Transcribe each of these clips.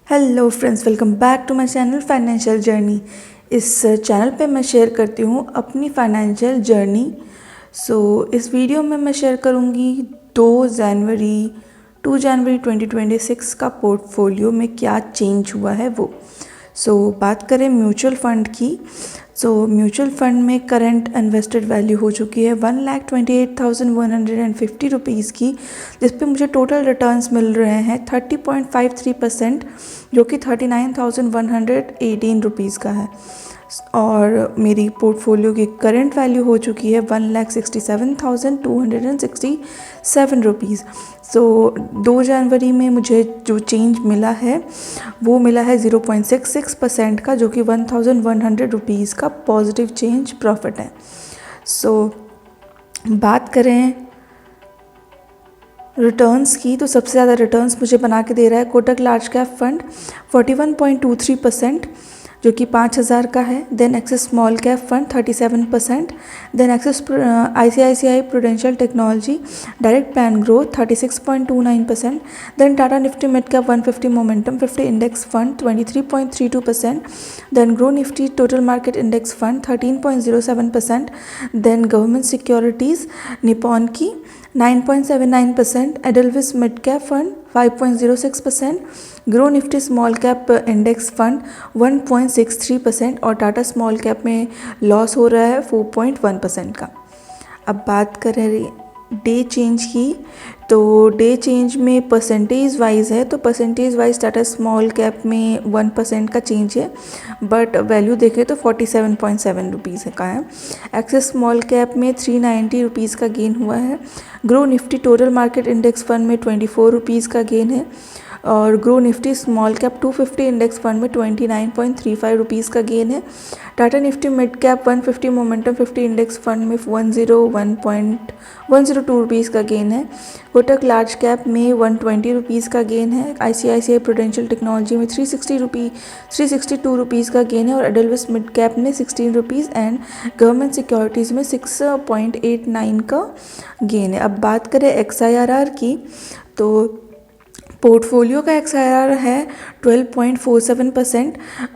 Hello friends, welcome back to my channel financial journey. इस channel पे मैं share करती हूँ अपनी फाइनेंशियल जर्नी। इस वीडियो में मैं शेयर करूँगी 2 जनवरी 2026 का पोर्टफोलियो में क्या चेंज हुआ है वो। बात करें म्यूचुअल फ़ंड की, म्यूचुअल फ़ंड में करंट इन्वेस्टेड वैल्यू हो चुकी है 1,28,150 रुपीज़ की, जिस पे मुझे टोटल रिटर्न्स मिल रहे हैं 30.53%, जो कि 39,118 रुपीज़ का है। और मेरी पोर्टफोलियो की करंट वैल्यू हो चुकी है 1,67,267 रुपीज़। 2 जनवरी में मुझे जो चेंज मिला है वो मिला है 0.66% का, जो कि 1,100 रुपीज़ का पॉजिटिव चेंज प्रॉफिट है। बात करें रिटर्न्स की, तो सबसे ज़्यादा रिटर्न्स मुझे बना के दे रहा है कोटक लार्ज कैप फंड 41.23%, जो कि 5,000 का है। Then Axis small cap fund 37%। Then Axis ICICI Prudential technology direct plan growth 36.29%। Then Tata Nifty mid cap 150 momentum 50 index fund 23.32%। Then Groww Nifty total market index fund 13.07%। Then government securities Nippon की 9.79%, Edelweiss mid cap fund 5.06%, Groww Nifty small cap index fund 1.63% और Tata small cap में loss हो रहा है 4.1% का। अब बात करें डे चेंज की, तो डे चेंज में परसेंटेज वाइज है, तो percentage wise Tata small cap में 1% का चेंज है, बट वैल्यू देखें तो 47.7 रुपीज़ का है। एक्सिस स्मॉल कैप में 390 रुपीज़ का गेन हुआ है। Grow Nifty total market index fund में 24 रुपीज़ का गेन है और grow Nifty small cap 250 index fund में 29.35 रुपीज़ का गेन है। Tata Nifty mid cap 150 momentum 50 index fund में 101.102 रुपीज़ का गेन है। कोटक लार्ज कैप में 120 रुपीज़ का गेन है। ICICI प्रूडेंशियल टेक्नोलॉजी में 362 रुपीज़ का गेन है और एडलविस मिड कैप में 16 रुपीज़ एंड गवर्नमेंट सिक्योरिटीज़ में 6.89 का गेन है। अब बात करें XIRR की, तो पोर्टफोलियो का XIRR है 12.47%,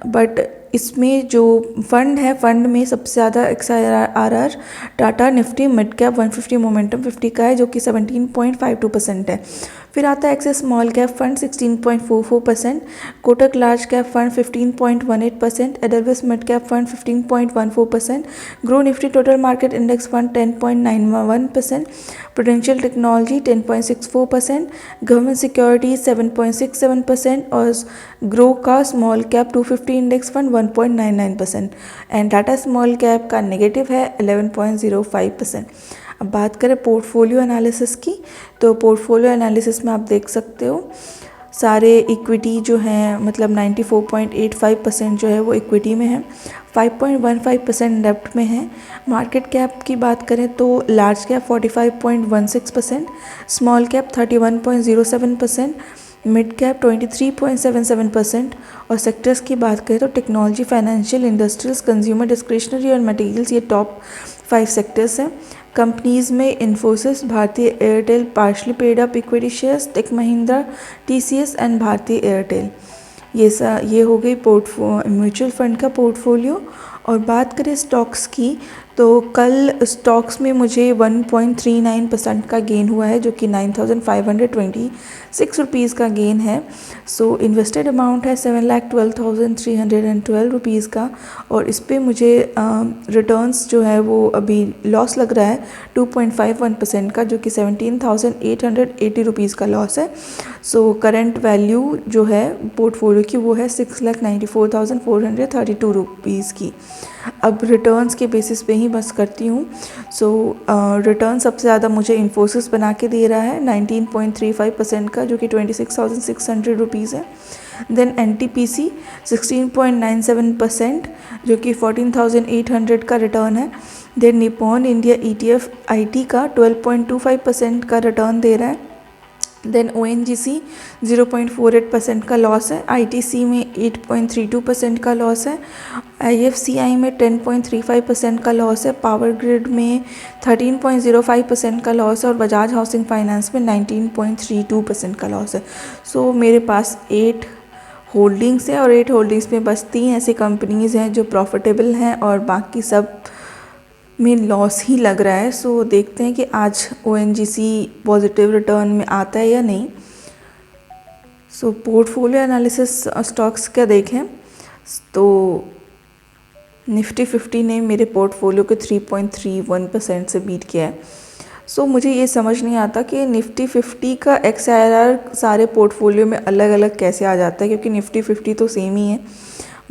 बट इसमें जो फंड है, फंड में सबसे ज़्यादा XIRR Tata Nifty mid cap 150 momentum 50 का है, जो कि 17.52% है। फिर आता है Axis small cap fund 16.44%, Kotak large cap fund 15.18%, Edelweiss mid cap fund 15.14%, Groww Nifty total market index fund 10.91%, Prudential technology 10.64%, government securities 7.67% और ग्रो का small cap 250 index fund 1.99% and Tata small cap का नेगेटिव है 11.05%। अब बात करें पोर्टफोलियो एनालिसिस की, तो portfolio analysis में आप देख सकते हो सारे इक्विटी जो हैं, मतलब 94.85% जो है वो इक्विटी में है, 5.15% डेब्ट में है। मार्केट कैप की बात करें तो large cap 45.16%, small cap 31.07%, mid cap 23.77% और सेक्टर्स की बात करें तो technology, financial, industrials, consumer discretionary और मटेरियल्स, ये टॉप 5 सेक्टर्स हैं। कंपनीज़ में Infosys, Bharti Airtel partly paid up equity shares, tech Mahindra, TCS and Bharti Airtel. ये हो गई म्यूचुअल फंड का पोर्टफोलियो। और बात करें स्टॉक्स की, तो कल स्टॉक्स में मुझे 1.39% का गेन हुआ है, जो कि 9,526 रुपीज़ का गेन है। इन्वेस्टेड अमाउंट है 7,12,312 रुपीज़ का और इस पे मुझे रिटर्न्स जो है वो अभी लॉस लग रहा है 2.51% का, जो कि 17,880 रुपीज़ का लॉस है। करंट वैल्यू जो है पोर्टफोलियो की वो है 6,94,432 रुपीज़ की। अब रिटर्न्स के बेसिस पे ही बस करती हूँ। रिटर्न सबसे ज़्यादा मुझे इन्फोसिस बना के दे रहा है 19.35% का, जो कि 26,600 रुपीज़ है। देन NTPC 16.97%, जो कि 14,800 का रिटर्न है। Then Nippon India ETF IT का 12.25% का रिटर्न दे रहा है। देन ONGC 0.48% का लॉस है। ITC में 8.32% का लॉस है। IFCI में 10.35% का लॉस है। पावर ग्रिड में 13.05% का लॉस है और बजाज हाउसिंग फाइनेंस में 19.32% का लॉस है। मेरे पास 8 होल्डिंग्स है और 8 होल्डिंग्स में बस 3 ऐसी कंपनीज़ हैं जो प्रॉफिटेबल हैं और बाकी सब में लॉस ही लग रहा है। सो देखते हैं कि आज ONGC पॉजिटिव रिटर्न में आता है या नहीं। सो पोर्टफोलियो एनालिसिस स्टॉक्स का देखें तो निफ्टी 50 ने मेरे पोर्टफोलियो के 3.31% से बीट किया है। सो मुझे ये समझ नहीं आता कि निफ्टी 50 का XIRR सारे पोर्टफोलियो में अलग अलग कैसे आ जाता है, क्योंकि निफ्टी 50 तो सेम ही है,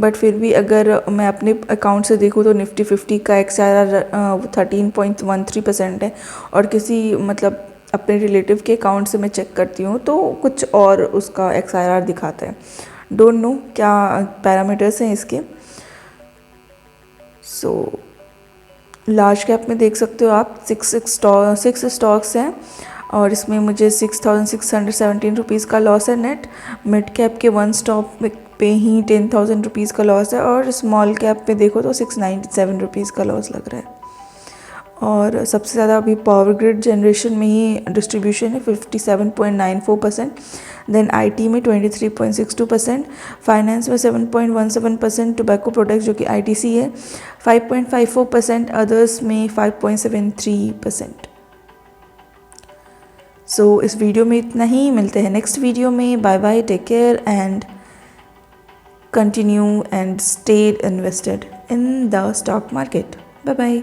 बट फिर भी अगर मैं अपने अकाउंट से देखूँ तो निफ्टी 50 का XIRR 13.13% है और किसी मतलब अपने रिलेटिव के अकाउंट से मैं चेक करती हूँ तो कुछ और उसका XIRR दिखाता है। डोंट नो क्या पैरामीटर्स हैं इसके। सो लार्ज कैप में देख सकते हो आप 6 स्टॉक्स हैं और इसमें मुझे 6,617 रुपीज़ का लॉस है नेट। मिड कैप के 1 स्टॉक पे ही 10,000 रुपीज़ का लॉस है और स्मॉल कैप पे देखो तो 697 रुपीज़ का लॉस लग रहा है। और सबसे ज़्यादा अभी पावर ग्रिड जनरेशन में ही डिस्ट्रीब्यूशन है 57.94%, देन IT में 23.62%, फाइनेंस में 7.17%, टोबैको प्रोडक्ट्स जो कि ITC है 5.54%, अदर्स में 5.73%। सो इस वीडियो में इतना ही, मिलते हैं नेक्स्ट वीडियो में। Bye bye, take care and continue and stay invested in the stock market. Bye bye.